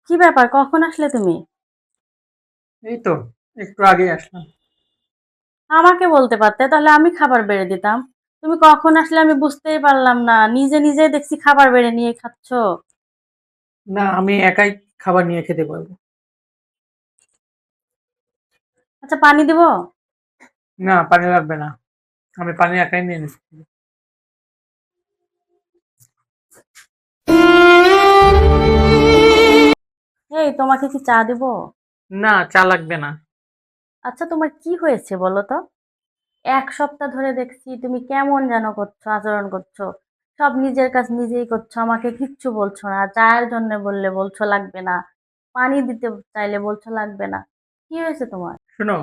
কি ব্যাপার? কখন আসলে তুমি? এই তো একটু আগেই আসলাম। আমাকে বলতে পারতে, তাহলে আমি খাবার বেড়ে দিতাম। তুমি কখন আসলে আমি বুঝতেই পারলাম না। নিজে নিজেই দেখছি খাবার বেড়ে নিয়ে খাচ্ছ। না, আমি একাই খাবার নিয়ে খেতে পারবো। আচ্ছা, পানি দিব? না, পানি লাগবে না। আমি পানি একাই নিয়ে নিচ্ছি। এই, তোমাকে কি চা দিব? না, চা লাগবে না। আচ্ছা, তোমার কি হয়েছে বলো তো? ১ সপ্তাহ ধরে দেখছি তুমি কেমন যেন করছো, আচরণ করছো। সব নিজের কাজ নিজেই করছো, আমাকে কিচ্ছু বলছো না। চায়ের জন্য বললে বলছো লাগবে না, পানি দিতে চাইলে বলছো লাগবে না। কি হয়েছে তোমার? শোনো,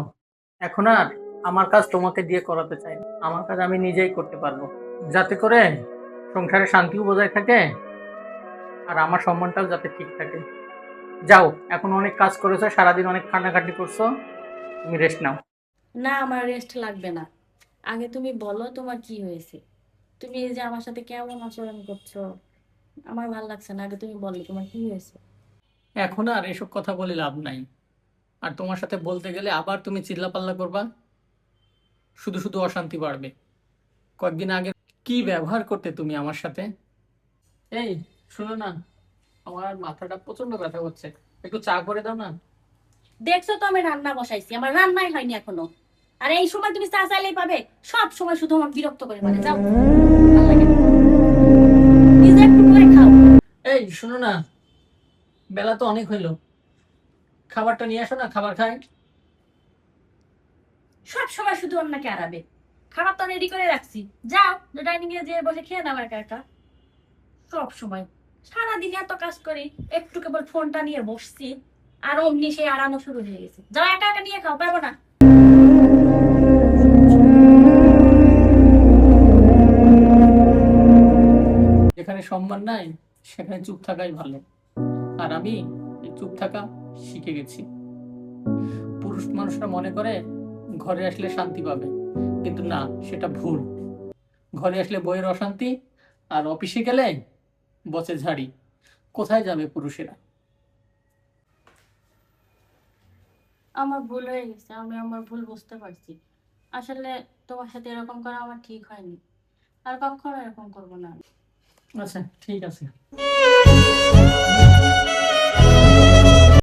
এখন আর আমার কাজ তোমাকে দিয়ে করাতে চাই না। আমার কাজ আমি নিজেই করতে পারবো, যাতে করে সংসারে শান্তিও বজায় থাকে আর আমার সম্মানটাও যাতে ঠিক থাকে। যাও, এখন অনেক কাজ করেছো, সারাদিন অনেক খাটাখাটি করছো, তুমি রেস্ট নাও। না, আমার রেস্ট লাগবে না। আগে তুমি বলো তোমার কি হয়েছে। তুমি এই যে আমার সাথে কেমন আচরণ করছো, আমার ভালো লাগছে না। আগে তুমি বলো তোমার কি হয়েছে। এখন আর এসব কথা বলে লাভ নাই। আর তোমার সাথে বলতে গেলে আবার তুমি চিল্লাপাল্লা করবা, শুধু শুধু অশান্তি বাড়বে। কয়েকদিন আগে কি ব্যবহার করতে তুমি আমার সাথে। এই, শোনো না, আমার মাথাটা প্রচন্ড ব্যথা করছে, একটু চা করে দাও না। দেখছো তো আমি রান্না বসাইছি, আমার রান্নাই হয়নি এখনো। আর এই সময় তুমি চা চাইলেই পাবে। সব সময় শুধু আমার বিরক্ত করে মানে, যাও। ভাল লাগে না। নিজে একটু করে খাও। এই, শোনো না, বেলা তো অনেক হইলো, খাবারটা নিয়ে আসো না, খাবার খাই। সব সময় শুধু অন্যকে আড়াবে। খাবার তো রেডি করে রাখছি। যাও, ডাইনিং এ যেয়ে বসে খেয়ে নাও একা একা। সব সময় সারাদিন এত কাজ করি, একটু কেবল ফোনটা নিয়ে বসছি, আর অমনি সেই আড়ানো শুরু হয়ে গেছে। যাও, একা একা নিয়ে খাও, পারবো না। যেখানে সম্মান নাই সেখানে চুপ থাকাই ভালো। আর আমি এই চুপ থাকা শিখে গেছি। পুরুষ মানুষরা মনে করে ঘরে আসলে শান্তি পাবে, কিন্তু না, সেটা ভুল। ঘরে আসলে বইয়ের অশান্তি, আর অফিসে গেলে বসে ঝাড়ি। কোথায় যাবে পুরুষেরা? আমার ভুল হয়ে গেছে, আমি আমার ভুল বুঝতে পারছি। আসলে তোমার সাথে এরকম করা আমার ঠিক হয়নি। আর কখনো এরকম করবো না। আচ্ছা, ঠিক আছে।